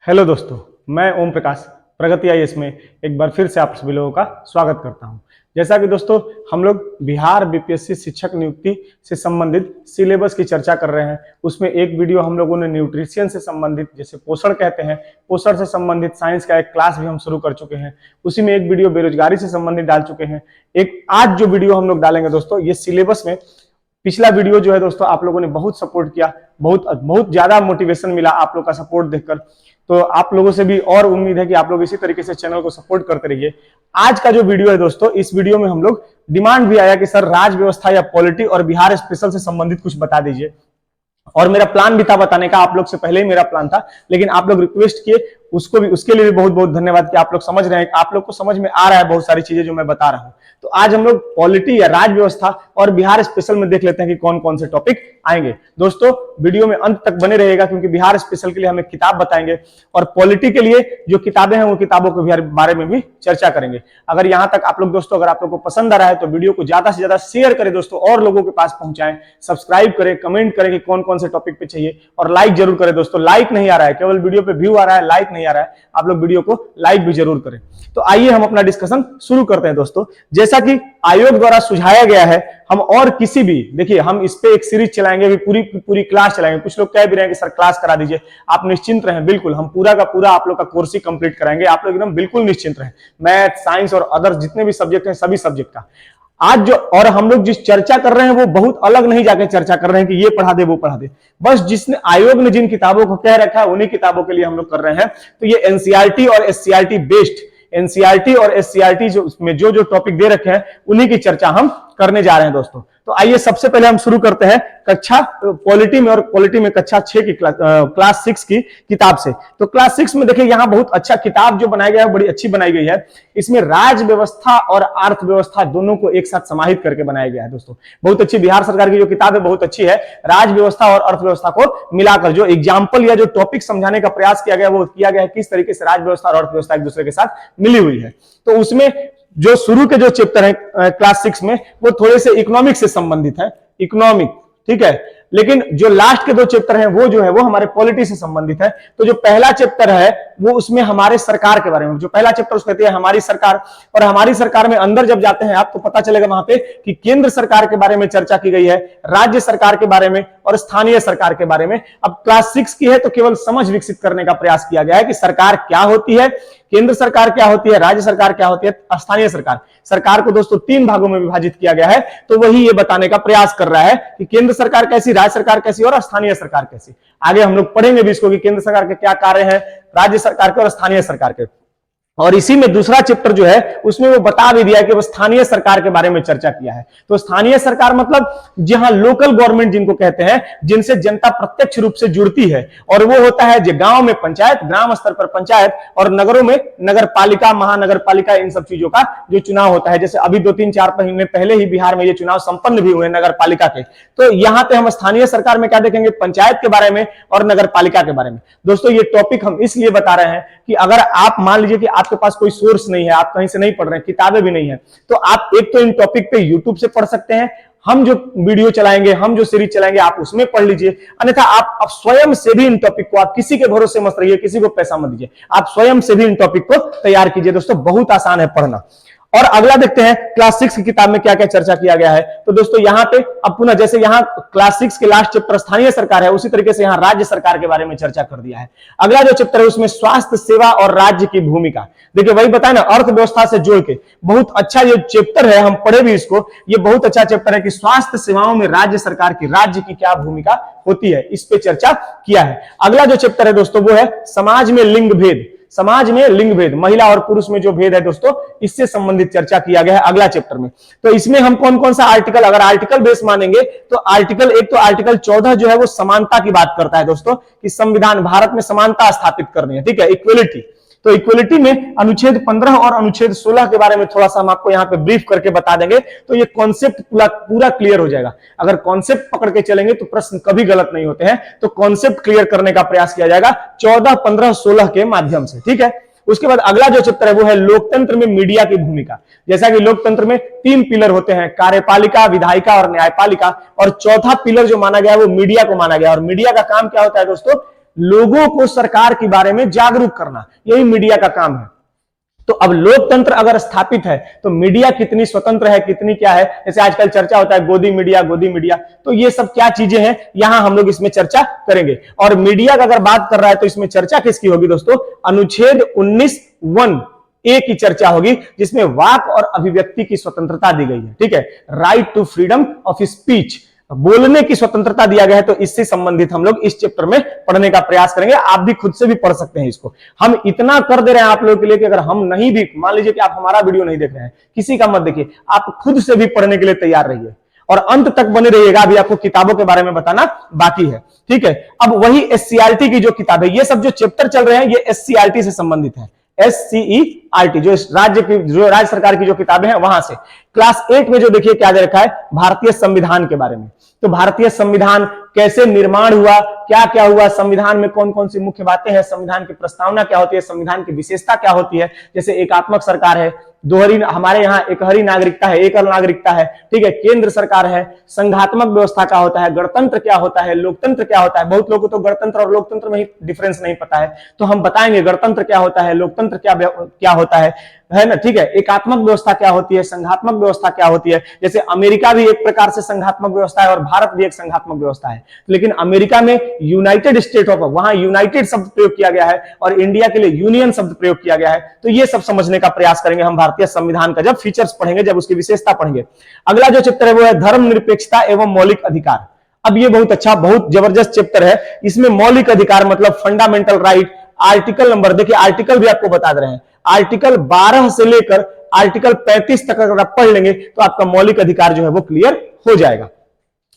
Hello दोस्तों, मैं ओम प्रकाश प्रगति IAS में एक बार फिर से आप सभी लोगों का स्वागत करता हूं। जैसा कि दोस्तों हम लोग बिहार बीपीएससी शिक्षक नियुक्ति से संबंधित सिलेबस की चर्चा कर रहे हैं। उसमें एक वीडियो हम लोगों ने न्यूट्रिशन से संबंधित, जैसे पोषण कहते हैं, पोषण से संबंधित साइंस का एक क्लास भी हम शुरू कर चुके हैं। उसी में एक वीडियो बेरोजगारी से संबंधित डाल चुके हैं। एक आज जो वीडियो हम लोग डालेंगे दोस्तों, ये सिलेबस में पिछला वीडियो जो है दोस्तों, आप लोगों ने बहुत सपोर्ट किया, बहुत ज्यादा मोटिवेशन मिला आप लोग का सपोर्ट देखकर। तो आप लोगों से भी और उम्मीद है कि आप लोग इसी तरीके से चैनल को सपोर्ट करते रहिए। आज का जो वीडियो है दोस्तों, इस वीडियो में हम लोग डिमांड भी आया कि सर राज व्यवस्था या पॉलिटी और बिहार स्पेशल से संबंधित कुछ बता दीजिए, और मेरा प्लान भी था बताने का, आप लोग से पहले ही मेरा प्लान था, लेकिन आप लोग रिक्वेस्ट किए, उसके लिए भी बहुत बहुत धन्यवाद कि आप लोग समझ रहे हैं, आप लोग को समझ में आ रहा है बहुत सारी चीजें जो मैं बता रहा हूं। तो आज हम लोग पॉलिटी या राज व्यवस्था और बिहार स्पेशल में देख लेते हैं कि कौन कौन से टॉपिक आएंगे। दोस्तों वीडियो में अंत तक बने रहेगा, क्योंकि बिहार स्पेशल के लिए हम एक किताब बताएंगे और पॉलिटी के लिए जो किताबें हैं वो किताबों के बारे में भी चर्चा करेंगे। अगर यहां तक आप लोग दोस्तों, अगर आप लोग को पसंद आ रहा है तो वीडियो को ज्यादा से ज्यादा शेयर करें दोस्तों, और लोगों के पास पहुंचाएं, सब्सक्राइब करें, कमेंट करें कि कौन कौन से टॉपिक पे चाहिए, और लाइक जरूर करें दोस्तों। लाइक नहीं आ रहा है, केवल वीडियो पे व्यू आ रहा है, लाइक नहीं आ रहा है। आप लोग वीडियो को लाइक भी जरूर करें। तो आइए हम अपना डिस्कशन शुरू करते हैं दोस्तों। जैसा कि आयोग द्वारा सुझाया गया है, हम और किसी भी, देखिए हम इस पे एक सीरीज चलाएंगे, भी पूरी क्लास चलाएंगे। कुछ लोग कह भी रहे हैं कि सर क्लास करा दीजिए, आप निश्चिंत रहें, बिल्कुल हम पूरा का पूरा आप लोग का कोर्स ही कंप्लीट कराएंगे। आप लोग एकदम बिल्कुल निश्चिंत रहें, मैथ, साइंस और अदर जितने भी सब्जेक्ट हैं सभी सब्जेक्ट का। आज जो और हम लोग जिस चर्चा कर रहे हैं वो बहुत अलग नहीं जाके चर्चा कर रहे हैं कि ये पढ़ा दे वो पढ़ा दे, बस जिसने आयोग ने जिन किताबों को कह रखा है उन्हीं किताबों के लिए हम लोग कर रहे हैं। तो ये एनसीईआरटी और एससीईआरटी बेस्ड, एनसीईआरटी और एससीईआरटी जो टॉपिक दे रखे हैं उन्हीं की चर्चा हम करने जा रहे हैं दोस्तों। तो आइए सबसे पहले हम शुरू करते हैं कक्षा पॉलिटी में, और पॉलिटी में कक्षा 6 की क्लास 6 की किताब से। तो क्लास 6 में देखिए यहाँ बहुत अच्छा किताब जो बनाया गया है, बड़ी अच्छी बनाई गई है। इसमें राज व्यवस्था और अर्थव्यवस्था दोनों को एक साथ समाहित करके बनाया गया है दोस्तों। बहुत अच्छी बिहार सरकार की जो किताब है बहुत अच्छी है। राज व्यवस्था और अर्थव्यवस्था को मिलाकर जो एग्जाम्पल या जो टॉपिक समझाने का प्रयास किया गया वो किया गया है, किस तरीके से राज व्यवस्था और अर्थव्यवस्था एक दूसरे के साथ मिली हुई है। तो उसमें जो शुरू के जो चैप्टर है क्लास 6 में वो थोड़े से इकोनॉमिक से संबंधित है, इकोनॉमिक, ठीक है। लेकिन जो लास्ट के 2 चैप्टर हैं वो जो है वो हमारे पॉलिटी से संबंधित है। तो जो पहला चैप्टर है वो उसमें हमारे सरकार के बारे में, जो पहला चैप्टर उसको कहते हैं हमारी सरकार, और हमारी सरकार में अंदर जब जाते हैं आपको पता चलेगा वहां पे कि केंद्र सरकार के बारे में चर्चा की गई है, राज्य सरकार के बारे में और स्थानीय सरकार के बारे में। अब क्लास 6 की है तो केवल समझ विकसित करने का प्रयास किया गया है कि सरकार क्या होती है, केंद्र सरकार क्या होती है, राज्य सरकार क्या होती है, स्थानीय सरकार। सरकार को दोस्तों 3 भागों में विभाजित किया गया है। तो वही ये बताने का प्रयास कर रहा है कि केंद्र सरकार कैसी, राज्य सरकार कैसी और स्थानीय सरकार कैसी। आगे हम लोग पढ़ेंगे भी इसको कि केंद्र सरकार के क्या कार्य हैं, राज्य सरकार के और स्थानीय सरकार के। और इसी में दूसरा चैप्टर जो है उसमें वो बता भी दिया है कि वो स्थानीय सरकार के बारे में चर्चा किया है। तो स्थानीय सरकार मतलब जहां लोकल गवर्नमेंट जिनको कहते हैं, जिनसे जनता प्रत्यक्ष रूप से जुड़ती है, और वो होता है जो गांव में पंचायत, ग्राम स्तर पर पंचायत, और नगरों में नगर पालिका, महानगर पालिका, इन सब चीजों का जो चुनाव होता है। जैसे अभी 2-3-4 महीने पहले ही बिहार में ये चुनाव संपन्न भी हुए नगर पालिका के। तो यहां पे हम स्थानीय सरकार में क्या देखेंगे, पंचायत के बारे में और नगर पालिका के बारे में। दोस्तों ये टॉपिक हम इसलिए बता रहे हैं कि अगर आप मान लीजिए कि आपके पास कोई सोर्स नहीं है, आप कहीं से नहीं पढ़ रहे हैं, किताबें भी नहीं है, तो आप एक तो इन टॉपिक पे यूट्यूब से पढ़ सकते हैं, हम जो वीडियो चलाएंगे, हम जो सीरीज चलाएंगे आप उसमें पढ़ लीजिए। अन्यथा आप स्वयं से भी इन टॉपिक को, आप किसी के भरोसे मत रहिए, किसी को पैसा मत दीजिए, आप स्वयं से भी इन टॉपिक को तैयार कीजिए दोस्तों। बहुत आसान है पढ़ना। और अगला देखते हैं क्लास 6 की किताब में क्या क्या चर्चा किया गया है। तो दोस्तों यहाँ पे अब पुनः जैसे यहाँ क्लास 6 के लास्ट चैप्टर स्थानीय सरकार है, उसी तरीके से यहाँ राज्य सरकार के बारे में चर्चा कर दिया है। अगला जो चैप्टर है उसमें स्वास्थ्य सेवा और राज्य की भूमिका, देखिए वही बताया ना, अर्थव्यवस्था से जोड़ के बहुत अच्छा ये चैप्टर है, हम पढ़े भी इसको। ये बहुत अच्छा चैप्टर है कि स्वास्थ्य सेवाओं में राज्य सरकार की, राज्य की क्या भूमिका होती है, इस पे चर्चा किया है। अगला जो चैप्टर है दोस्तों वो है समाज में लिंग भेद, समाज में लिंग भेद, महिला और पुरुष में जो भेद है दोस्तों, इससे संबंधित चर्चा किया गया है अगला चैप्टर में। तो इसमें हम कौन कौन सा आर्टिकल, अगर आर्टिकल बेस मानेंगे तो आर्टिकल एक तो आर्टिकल 14 जो है वो समानता की बात करता है दोस्तों, कि संविधान भारत में समानता स्थापित करनी है, ठीक है, इक्वलिटी। तो इक्वलिटी में अनुच्छेद 15 और अनुच्छेद 16 के बारे में थोड़ा सा हम आपको यहाँ पे ब्रीफ करके बता देंगे, तो ये कॉन्सेप्ट पूरा क्लियर हो जाएगा। अगर कॉन्सेप्ट पकड़ के चलेंगे तो प्रश्न कभी गलत नहीं होते हैं। तो कॉन्सेप्ट क्लियर करने का प्रयास किया जाएगा 14, 15, 16 के माध्यम से, ठीक है। उसके बाद अगला जो चैप्टर है वो है लोकतंत्र में मीडिया की भूमिका। जैसा कि लोकतंत्र में 3 पिलर होते हैं, कार्यपालिका, विधायिका और न्यायपालिका, और चौथा पिलर जो माना गया है वो मीडिया को माना गया। और मीडिया का काम क्या होता है दोस्तों, लोगों को सरकार के बारे में जागरूक करना, यही मीडिया का काम है। तो अब लोकतंत्र अगर स्थापित है तो मीडिया कितनी स्वतंत्र है, कितनी क्या है, जैसे आजकल चर्चा होता है गोदी मीडिया, गोदी मीडिया, तो ये सब क्या चीजें हैं, यहां हम लोग इसमें चर्चा करेंगे। और मीडिया का अगर बात कर रहा है तो इसमें चर्चा किसकी होगी दोस्तों, अनुच्छेद 19(1)(a) की चर्चा होगी, जिसमें वाक और अभिव्यक्ति की स्वतंत्रता दी गई है। ठीक है, right to freedom of speech, बोलने की स्वतंत्रता दिया गया है। तो इससे संबंधित हम लोग इस चैप्टर में पढ़ने का प्रयास करेंगे। आप भी खुद से भी पढ़ सकते हैं इसको, हम इतना कर दे रहे हैं आप लोगों के लिए कि अगर हम नहीं भी, मान लीजिए कि आप हमारा वीडियो नहीं देख रहे हैं, किसी का मत देखिए, आप खुद से भी पढ़ने के लिए तैयार रहिए और अंत तक बने रहिएगा। अभी आपको किताबों के बारे में बताना बाकी है। ठीक है, अब वही SCERT की जो किताब है, ये सब जो चैप्टर चल रहे हैं ये SCERT से संबंधित है। SCERT जो राज्य सरकार की जो किताबें हैं वहां से। क्लास 8 में जो देखिए क्या दे रखा है, भारतीय संविधान के बारे में। तो भारतीय संविधान कैसे निर्माण हुआ, क्या क्या हुआ, संविधान में कौन कौन सी मुख्य बातें हैं, संविधान की प्रस्तावना क्या होती है, संविधान की विशेषता क्या होती है, जैसे एकात्मक सरकार है, दोहरी, हमारे यहाँ एकहरी नागरिकता है, एकल नागरिकता है। ठीक है, केंद्र सरकार है, संघात्मक व्यवस्था क्या होता है, गणतंत्र क्या होता है, लोकतंत्र क्या होता है। बहुत लोगों को तो गणतंत्र और लोकतंत्र में ही डिफरेंस नहीं पता है, तो हम बताएंगे गणतंत्र क्या होता है, लोकतंत्र क्या होता है ना। ठीक है, एकात्मक व्यवस्था क्या होती है, संघात्मक व्यवस्था क्या होती है। जैसे अमेरिका भी एक प्रकार से संघात्मक व्यवस्था है और भारत भी एक संघात्मक व्यवस्था है, लेकिन अमेरिका में यूनाइटेड स्टेट ऑफ, वहां यूनाइटेड शब्द प्रयोग किया गया है और इंडिया के लिए यूनियन शब्द प्रयोग किया गया है। तो ये सब समझने का प्रयास करेंगे हम भारतीय संविधान का, जब फीचर्स पढ़ेंगे, जब उसकी विशेषता पढ़ेंगे। अगला जो चैप्टर है वो है धर्मनिरपेक्षता एवं मौलिक अधिकार। अब ये बहुत अच्छा, बहुत जबरदस्त चैप्टर है। इसमें मौलिक अधिकार मतलब फंडामेंटल राइट, आर्टिकल नंबर, देखिए आर्टिकल भी आपको बता दे रहे हैं, आर्टिकल 12 से लेकर आर्टिकल 35 तक अगर आप पढ़ लेंगे तो आपका मौलिक अधिकार जो है वो क्लियर हो जाएगा।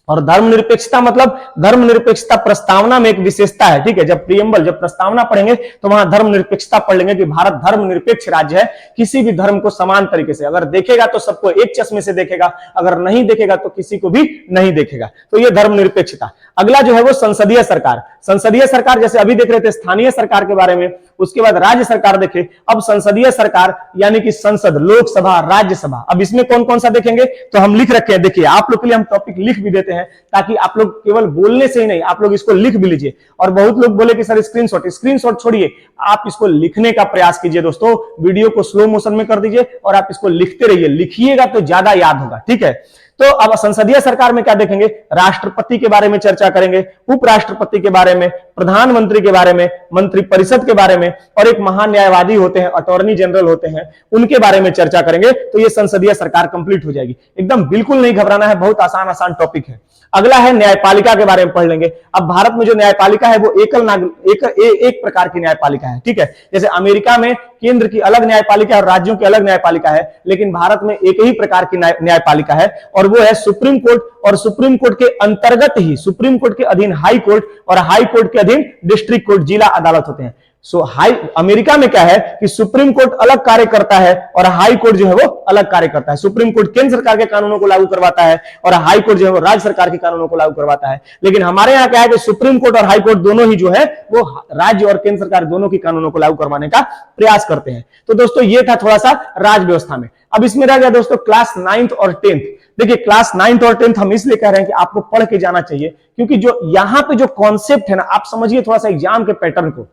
और धर्मनिरपेक्षता मतलब धर्मनिरपेक्षता प्रस्तावना में एक विशेषता है। ठीक है, जब प्रियम्बल, जब प्रस्तावना पढ़ेंगे तो वहां धर्मनिरपेक्षता पढ़ लेंगे कि भारत धर्मनिरपेक्ष राज्य है, किसी भी धर्म को समान तरीके से अगर देखेगा तो सबको एक चश्मे से देखेगा, अगर नहीं देखेगा तो किसी को भी नहीं देखेगा। तो ये धर्मनिरपेक्षता। अगला जो है वो संसदीय सरकार। संसदीय सरकार जैसे अभी देख रहे थे स्थानीय सरकार के बारे में, उसके बाद राज्य सरकार देखे, अब संसदीय सरकार यानी कि संसद, लोकसभा, राज्यसभा। अब इसमें कौन कौन सा देखेंगे तो हम लिख रखे हैं, देखिए आप लोग के लिए हम टॉपिक लिख भी देते हैं ताकि आप लोग केवल बोलने से ही नहीं, आप लोग इसको लिख भी लीजिए। और बहुत लोग बोले कि सर स्क्रीनशॉट छोड़िए, आप इसको लिखने का प्रयास कीजिए दोस्तों, वीडियो को स्लो मोशन में कर दीजिए और आप इसको लिखते रहिए, लिखिएगा तो ज्यादा याद होगा। ठीक है, तो अब संसदीय सरकार में क्या देखेंगे, राष्ट्रपति के बारे में चर्चा करेंगे, उपराष्ट्रपति के बारे में, प्रधानमंत्री के बारे में, मंत्रिपरिषद के बारे में, और एक महान्यायवादी होते हैं, अटॉर्नी जनरल होते हैं, उनके बारे में चर्चा करेंगे। तो ये संसदीय सरकार कंप्लीट हो जाएगी। एकदम बिल्कुल नहीं घबराना है, बहुत आसान आसान टॉपिक है। अगला है न्यायपालिका के बारे में पढ़ लेंगे। अब भारत में जो न्यायपालिका है वो एक प्रकार की न्यायपालिका है। ठीक है, जैसे अमेरिका में केंद्र की अलग न्यायपालिका और राज्यों की अलग न्यायपालिका है, लेकिन भारत में एक ही प्रकार की न्यायपालिका है और वो है सुप्रीम कोर्ट। और सुप्रीम कोर्ट के अंतर्गत ही, सुप्रीम कोर्ट के अधीन हाई कोर्ट और हाई कोर्ट के अधीन डिस्ट्रिक्ट कोर्ट, जिला अदालत होते हैं। अमेरिका में क्या है कि सुप्रीम कोर्ट अलग कार्य करता है और हाई कोर्ट जो है वो अलग कार्य करता है। सुप्रीम कोर्ट केंद्र सरकार के कानूनों को लागू करवाता है और हाई कोर्ट जो है वो राज्य सरकार के कानूनों को लागू करवाता है। लेकिन हमारे यहाँ क्या है कि सुप्रीम कोर्ट और हाई कोर्ट दोनों ही जो है वो राज्य और केंद्र सरकार दोनों की कानूनों को लागू करवाने का प्रयास करते हैं। तो दोस्तों ये था थोड़ा सा राज व्यवस्था में। अब इसमें रह गया दोस्तों क्लास 9th और 10th। देखिए क्लास 9th और 10th हम इसलिए कह रहे हैं कि आपको पढ़ के जाना चाहिए, क्योंकि जो यहां पे जो कॉन्सेप्ट है ना, आप समझिए थोड़ा सा एग्जाम के पैटर्न को।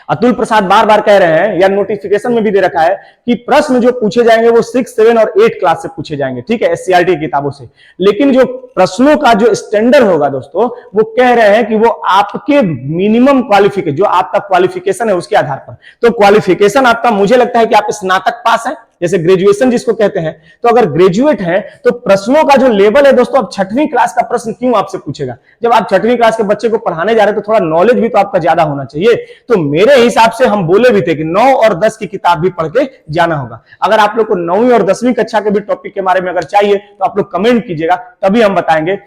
अतुल प्रसाद बार बार कह रहे हैं, या नोटिफिकेशन में भी दे रखा है कि प्रश्न जो पूछे जाएंगे वो 6, 7 और 8 क्लास से पूछे जाएंगे। ठीक है, SCERT किताबों से। लेकिन जो प्रश्नों का जो स्टैंडर्ड होगा दोस्तों, वो कह रहे हैं कि वो आपके मिनिमम क्वालिफिकेशन, जो आपका क्वालिफिकेशन है उसके आधार पर। तो क्वालिफिकेशन आपका, मुझे लगता है कि आप स्नातक पास है, जैसे ग्रेजुएशन जिसको कहते हैं। तो अगर ग्रेजुएट हैं तो प्रश्नों का जो लेवल है दोस्तों, अब 6वीं क्लास का प्रश्न क्यों आपसे पूछेगा? जब आप 6वीं क्लास के बच्चे को पढ़ाने जा रहे हैं तो थोड़ा नॉलेज भी तो आपका ज्यादा होना चाहिए। तो मेरे हिसाब से हम बोले भी थे कि 9 और 10 की किताब भी पढ़ के जाना होगा। अगर आप लोग को 9वीं और 10वीं कक्षा के भी टॉपिक के बारे में अगर चाहिए तो आप लोग कमेंट कीजिएगा, तभी हम बताएंगे।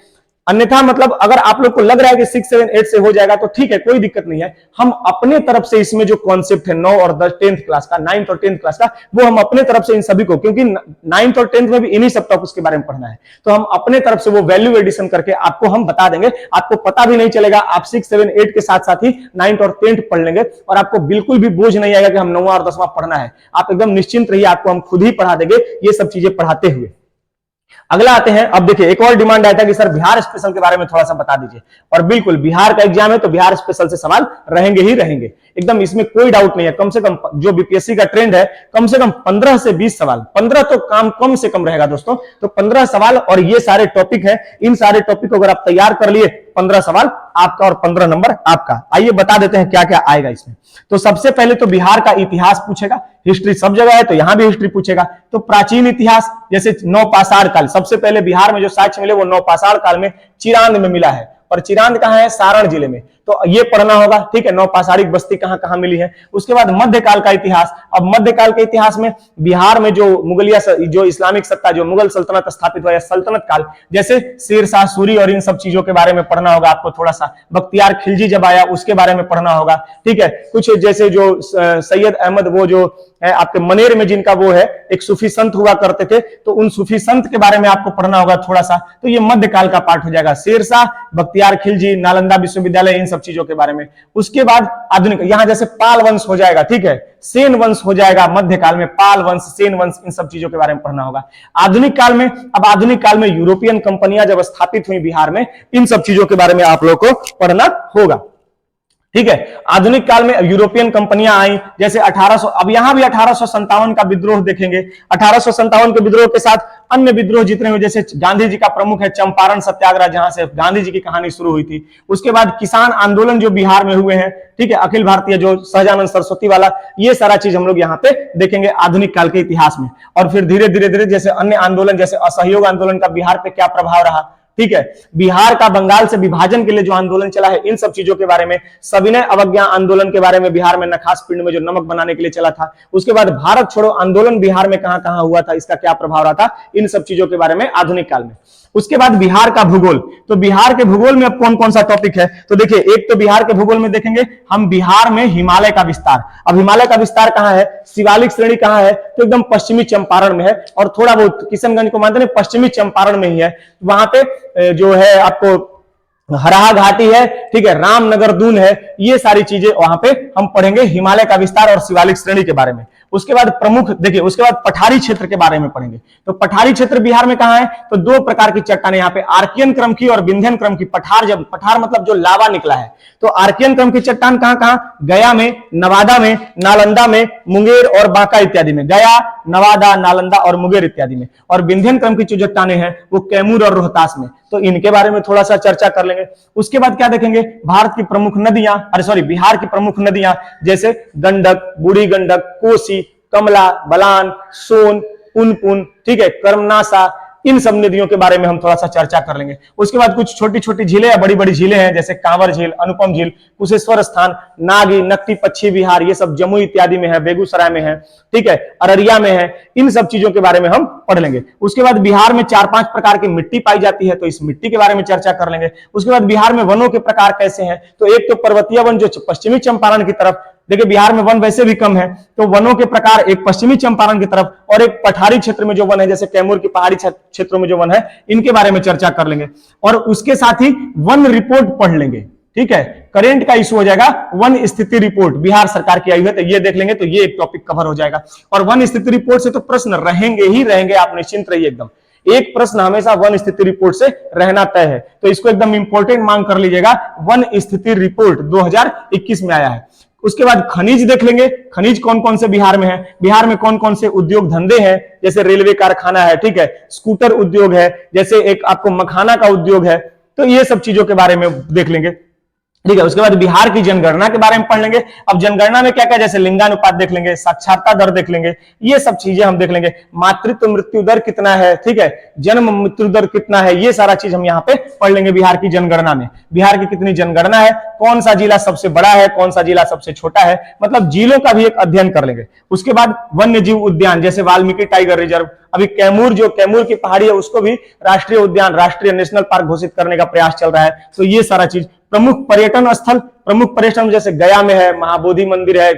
अन्यथा मतलब अगर आप लोग को लग रहा है कि 6, 7, 8 से हो जाएगा तो ठीक है, कोई दिक्कत नहीं है। हम अपने तरफ से इसमें जो कॉन्सेप्ट है 9 और 10th क्लास का, 9th और 10th क्लास का, वो हम अपने तरफ से इन सभी को, क्योंकि 9th और 10th में भी इन्हीं सब टॉपिक्स के बारे में पढ़ना है, तो हम अपने तरफ से वो वैल्यू एडिशन करके आपको हम बता देंगे। आपको पता भी नहीं चलेगा, आप 6, 7, 8 के साथ साथ ही 9th और 10th पढ़ लेंगे और आपको बिल्कुल भी बोझ नहीं आएगा कि हम 9वां और 10वां पढ़ना है। आप एकदम निश्चिंत रहिए, आपको हम खुद ही पढ़ा देंगे ये सब चीजें पढ़ाते हुए। अगला आते हैं, अब देखिए एक और डिमांड आया था कि सर बिहार स्पेशल के बारे में थोड़ा सा बता दीजिए, और बिल्कुल बिहार का एग्जाम है तो बिहार स्पेशल से सवाल रहेंगे ही रहेंगे, एकदम इसमें कोई डाउट नहीं है। कम से कम जो बीपीएससी का ट्रेंड है, कम से कम 15 से 20 सवाल, 15 तो काम कम से कम रहेगा दोस्तों, तो 15 सवाल और ये सारे टॉपिक है, इन सारे टॉपिक को अगर आप तैयार कर लिए 15 सवाल आपका और 15 नंबर आपका। आइए बता देते हैं क्या क्या आएगा इसमें। तो सबसे पहले तो बिहार का इतिहास पूछेगा, हिस्ट्री सब जगह है तो यहां भी हिस्ट्री पूछेगा। तो प्राचीन इतिहास जैसे नौपाषाण काल, सबसे पहले बिहार में जो साक्ष्य मिले वो नौपाषाण काल में चिरांद में मिला है, और चिरांद कहां है? सारण जिले में, तो ये पढ़ना होगा, ठीक है। नौपाषाणिक बस्ती कहां कहां मिली है। उसके बाद मध्यकाल का इतिहास, अब मध्यकाल के इतिहास में बिहार में जो मुगलिया जो इस्लामिक सत्ता, जो मुगल सल्तनत स्थापित हुआ या सल्तनत काल, जैसे शेरशाह सूरी और इन सब चीजों के बारे में पढ़ना होगा आपको थोड़ा सा। बख्तियार खिलजी जब आया उसके बारे में पढ़ना होगा, ठीक है। कुछ जैसे जो सैयद अहमद, वो जो है आपके मनेर में जिनका वो है एक सूफी संत हुआ करते थे, तो उन सूफी संत के बारे में आपको पढ़ना होगा थोड़ा सा। तो ये मध्यकाल का पार्ट हो जाएगा, शेरशाह, बख्तियार खिलजी, नालंदा विश्वविद्यालय, इन सब चीजों के बारे में। उसके बाद आधुनिक, यहां जैसे पाल वंश हो जाएगा, ठीक है, सेन वंश हो जाएगा मध्यकाल में, पाल वंश, सेन वंश, इन सब चीजों के बारे में पढ़ना होगा। आधुनिक काल में, अब आधुनिक काल में यूरोपियन कंपनियां जब स्थापित हुई बिहार में, इन सब चीजों के बारे में आप लोगों को पढ़ना होगा, ठीक है। आधुनिक काल में यूरोपियन कंपनियां आई, जैसे 1800, अब यहां भी 1857 का विद्रोह देखेंगे। 1857 के विद्रोह के साथ अन्य विद्रोह जितने हुए, जैसे गांधी जी का प्रमुख है चंपारण सत्याग्रह, जहां से गांधी जी की कहानी शुरू हुई थी। उसके बाद किसान आंदोलन जो बिहार में हुए हैं, ठीक है, अखिल भारतीय जो सहजानंद सरस्वती वाला, ये सारा चीज हम लोग यहाँ पे देखेंगे आधुनिक काल के इतिहास में। और फिर धीरे धीरे धीरे जैसे अन्य आंदोलन, जैसे असहयोग आंदोलन का बिहार पे क्या प्रभाव रहा, ठीक है, बिहार का बंगाल से विभाजन के लिए जो आंदोलन चला है, इन सब चीजों के बारे में, सविनय अवज्ञा आंदोलन के बारे में, बिहार में नखास पिंड में जो नमक बनाने के लिए चला था। उसके बाद भारत छोड़ो आंदोलन बिहार में कहां कहां हुआ था, इसका क्या प्रभाव रहा था, इन सब चीजों के बारे में आधुनिक काल में। उसके बाद बिहार का भूगोल, तो बिहार के भूगोल में अब कौन कौन सा टॉपिक है, तो देखिए एक तो बिहार के भूगोल में देखेंगे हम बिहार में हिमालय का विस्तार। अब हिमालय का विस्तार कहां है, शिवालिक श्रेणी कहां है, तो एकदम पश्चिमी चंपारण में है, और थोड़ा बहुत किशनगंज को मानते हैं पश्चिमी चंपारण में ही है। वहां पे जो है आपको हराहा घाटी है, ठीक है, रामनगर दून है, ये सारी चीजें वहां पे हम पढ़ेंगे, हिमालय का विस्तार और शिवालिक श्रेणी के बारे में। उसके बाद प्रमुख देखिए, उसके बाद पठारी क्षेत्र के बारे में पढ़ेंगे। तो पठारी क्षेत्र बिहार में कहां है, तो दो प्रकार की चट्टानें यहाँ पे, आर्कियन क्रम की और विंध्यन क्रम की। पठार, जब पठार मतलब जो लावा निकला है, तो आर्कियन क्रम की चट्टान कहां कहां, गया में, नवादा में, नालंदा में, मुंगेर और बांका इत्यादि में, गया, नवादा, नालंदा और मुंगेर इत्यादि में। और विंध्यन क्रम की जो चट्टानें हैं वो कैमूर और रोहतास में, तो इनके बारे में थोड़ा सा चर्चा कर लेंगे। उसके बाद क्या देखेंगे, भारत की प्रमुख नदियां, बिहार की प्रमुख नदियां, जैसे गंडक, बूढ़ी गंडक, कोसी, कमला, बलान, सोन, पुनपुन, ठीक है, कर्मनासा, इन सब नदियों के बारे में हम थोड़ा सा चर्चा कर लेंगे। उसके बाद कुछ छोटी छोटी झीलें या बड़ी बड़ी झीलें हैं, जैसे कांवर झील, अनुपम झील, कुशेश्वर स्थान, नागी, नकटी, पच्छी विहार, ये सब जमुई इत्यादि में है, बेगूसराय में है, ठीक है, अररिया में है, इन सब चीजों के बारे में हम पढ़ लेंगे। उसके बाद बिहार में 4-5 प्रकार की मिट्टी पाई जाती है, तो इस मिट्टी के बारे में चर्चा कर लेंगे। उसके बाद बिहार में वनों के प्रकार कैसे हैं, तो एक तो पर्वतीय वन जो पश्चिमी चंपारण की तरफ, देखिए बिहार में वन वैसे भी कम है, तो वनों के प्रकार एक पश्चिमी चंपारण की तरफ और एक पठारी क्षेत्र में जो वन है, जैसे कैमूर की पहाड़ी क्षेत्रों में जो वन है, इनके बारे में चर्चा कर लेंगे। और उसके साथ ही वन रिपोर्ट पढ़ लेंगे, ठीक है, करेंट का इशू हो जाएगा, वन स्थिति रिपोर्ट बिहार सरकार की आई है, तो ये देख लेंगे, तो ये एक टॉपिक कवर हो जाएगा। और वन स्थिति रिपोर्ट से तो प्रश्न रहेंगे ही रहेंगे, आप निश्चिंत रहिए एकदम, एक प्रश्न हमेशा वन स्थिति रिपोर्ट से रहना तय है, तो इसको एकदम इंपॉर्टेंट मांग कर लीजिएगा। वन स्थिति रिपोर्ट 2021 में आया है। उसके बाद खनिज देख लेंगे, खनिज कौन कौन से बिहार में है, बिहार में कौन कौन से उद्योग धंधे हैं, जैसे रेलवे कारखाना है, ठीक है, स्कूटर उद्योग है, जैसे एक आपको मखाना का उद्योग है, तो ये सब चीजों के बारे में देख लेंगे, ठीक है। उसके बाद बिहार की जनगणना के बारे में पढ़ लेंगे। अब जनगणना में क्या क्या, जैसे लिंगानुपात देख लेंगे, साक्षरता दर देख लेंगे, ये सब चीजें हम देख लेंगे। मातृत्व मृत्यु दर कितना है, ठीक है, जन्म मृत्यु दर कितना है, ये सारा चीज हम यहाँ पे पढ़ लेंगे बिहार की जनगणना में। बिहार की कितनी जनगणना है, कौन सा जिला सबसे बड़ा है, कौन सा जिला सबसे छोटा है, मतलब जिलों का भी एक अध्ययन कर लेंगे। उसके बाद वन्य जीव उद्यान, जैसे वाल्मीकि टाइगर रिजर्व, अभी कैमूर की पहाड़ी है उसको भी राष्ट्रीय उद्यान, राष्ट्रीय नेशनल पार्क घोषित करने का प्रयास चल रहा है, तो ये सारा चीज। प्रमुख पर्यटन स्थल, प्रमुख पर्यटन जैसे गया में है, महाबोधि मंदिर है,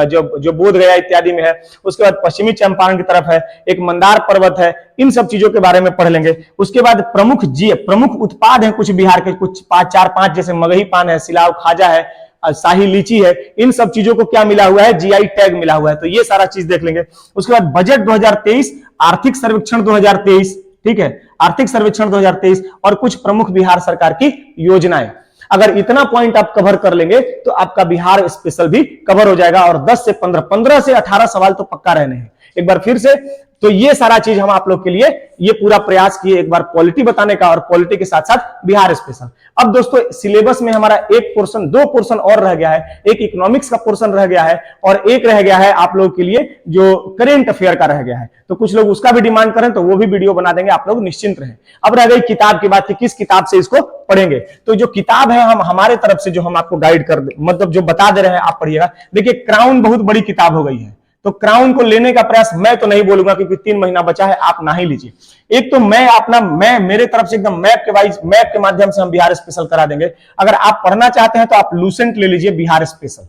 जो बोध गया इत्यादि में है। उसके बाद पश्चिमी चंपारण की तरफ है, एक मंदार पर्वत है, इन सब चीजों के बारे में पढ़ लेंगे। उसके बाद प्रमुख उत्पाद है कुछ बिहार के, कुछ 4-5, जैसे मगही पान है, सिलाव खाजा है, शाही लीची है, इन सब चीजों को क्या मिला हुआ है, जीआई टैग मिला हुआ है, तो ये सारा चीज देख लेंगे। उसके बाद बजट 2023, आर्थिक सर्वेक्षण 2023, ठीक है, आर्थिक सर्वेक्षण 2023 और कुछ प्रमुख बिहार सरकार की योजनाएं। अगर इतना पॉइंट आप कवर कर लेंगे तो आपका बिहार स्पेशल भी कवर हो जाएगा और 10 से 15 से 18 सवाल तो पक्का रहने हैं। एक बार फिर से, तो ये सारा चीज हम आप लोग के लिए ये पूरा प्रयास किए, एक बार पॉलिटी बताने का और पॉलिटी के साथ साथ बिहार स्पेशल। अब दोस्तों सिलेबस में हमारा एक पोर्शन, दो पोर्शन और रह गया है। एक इकोनॉमिक्स का पोर्शन रह गया है और एक रह गया है आप लोगों के लिए जो करेंट अफेयर का रह गया है। तो कुछ लोग उसका भी डिमांड करें तो वो भी वीडियो बना देंगे, आप लोग निश्चिंत रहें। अब रह गई किताब की बात कि किस किताब से इसको पढ़ेंगे। तो जो किताब है हम हमारे तरफ से जो हम आपको गाइड कर मतलब जो बता दे रहे हैं आप पढ़िएगा। देखिए क्राउन बहुत बड़ी किताब हो गई है, तो क्राउन को लेने का प्रयास मैं तो नहीं बोलूंगा क्योंकि 3 महीना बचा है, आप ना ही लीजिए। एक तो मैं मेरे तरफ से एकदम मैप के माध्यम से हम बिहार स्पेशल करा देंगे। अगर आप पढ़ना चाहते हैं तो आप लूसेंट ले लीजिए, Bihar special,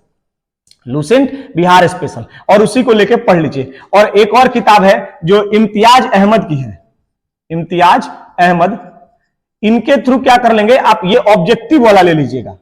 Lucent Bihar special, और उसी को लेके पढ़ लीजिए। और एक और किताब है जो इम्तियाज अहमद की है, इम्तियाज अहमद, इनके थ्रू क्या कर लेंगे आप, ये ऑब्जेक्टिव वाला ले लीजिएगा।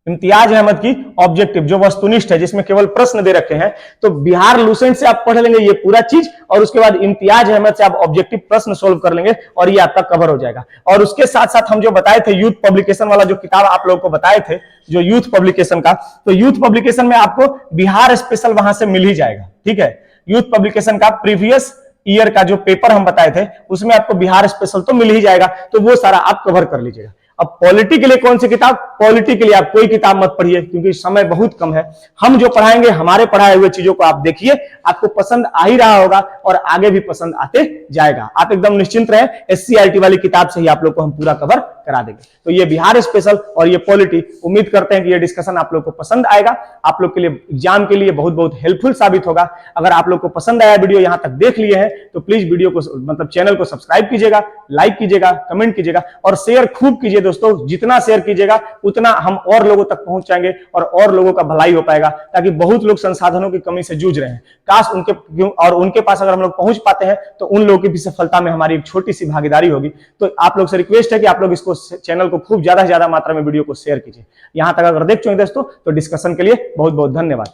इम्तियाज अहमद की ऑब्जेक्टिव जो वस्तुनिष्ठ है, जिसमें केवल प्रश्न दे रखे हैं, तो बिहार लूसेंट से आप पढ़ लेंगे ये पूरा चीज और उसके बाद इम्तियाज अहमद से आप ऑब्जेक्टिव प्रश्न सोल्व कर लेंगे और ये आपका कवर हो जाएगा। और उसके साथ साथ हम जो बताए थे यूथ पब्लिकेशन वाला जो किताब आप लोगों को बताए थे, जो यूथ पब्लिकेशन का, तो यूथ पब्लिकेशन में आपको बिहार स्पेशल वहां से मिल ही जाएगा। ठीक है, यूथ पब्लिकेशन का प्रीवियस ईयर का जो पेपर हम बताए थे उसमें आपको बिहार स्पेशल तो मिल ही जाएगा, तो वो सारा आप कवर कर लीजिएगा। अब पॉलिटी के लिए कौन सी किताब, पॉलिटी के लिए आप कोई किताब मत पढ़िए क्योंकि समय बहुत कम है। हम जो पढ़ाएंगे हमारे पढ़ाए हुए चीजों को आप देखिए, आपको पसंद आ ही रहा होगा और आगे भी पसंद आते जाएगा। आप एकदम निश्चिंत रहें, SCRT वाली किताब से ही आप लोग को हम पूरा कवर करा देंगे। तो ये बिहार स्पेशल और ये पॉलिटी, उम्मीद करते हैं कि ये डिस्कशन आप लोग को पसंद आएगा, आप लोग के लिए एग्जाम के लिए बहुत बहुत हेल्पफुल साबित होगा। अगर आप लोग को पसंद आया वीडियो, यहां तक देख लिए हैं, तो प्लीज वीडियो को मतलब चैनल को सब्सक्राइब कीजिएगा, लाइक कीजिएगा, कमेंट कीजिएगा और शेयर खूब कीजिए दोस्तों। जितना शेयर कीजिएगा उतना हम और लोगों तक पहुंच जाएंगे और लोगों का भलाई हो पाएगा, ताकि बहुत लोग संसाधनों की कमी से जूझ रहे हैं, काश उनके पास अगर हम लोग पहुंच पाते हैं तो उन लोगों की भी सफलता में हमारी एक छोटी सी भागीदारी होगी। तो आप लोग से रिक्वेस्ट है कि आप लोग इसको चैनल को खूब ज्यादा से ज्यादा मात्रा में वीडियो को शेयर कीजिए। यहां तक अगर देख चुके दोस्तों तो डिस्कशन के लिए बहुत बहुत धन्यवाद।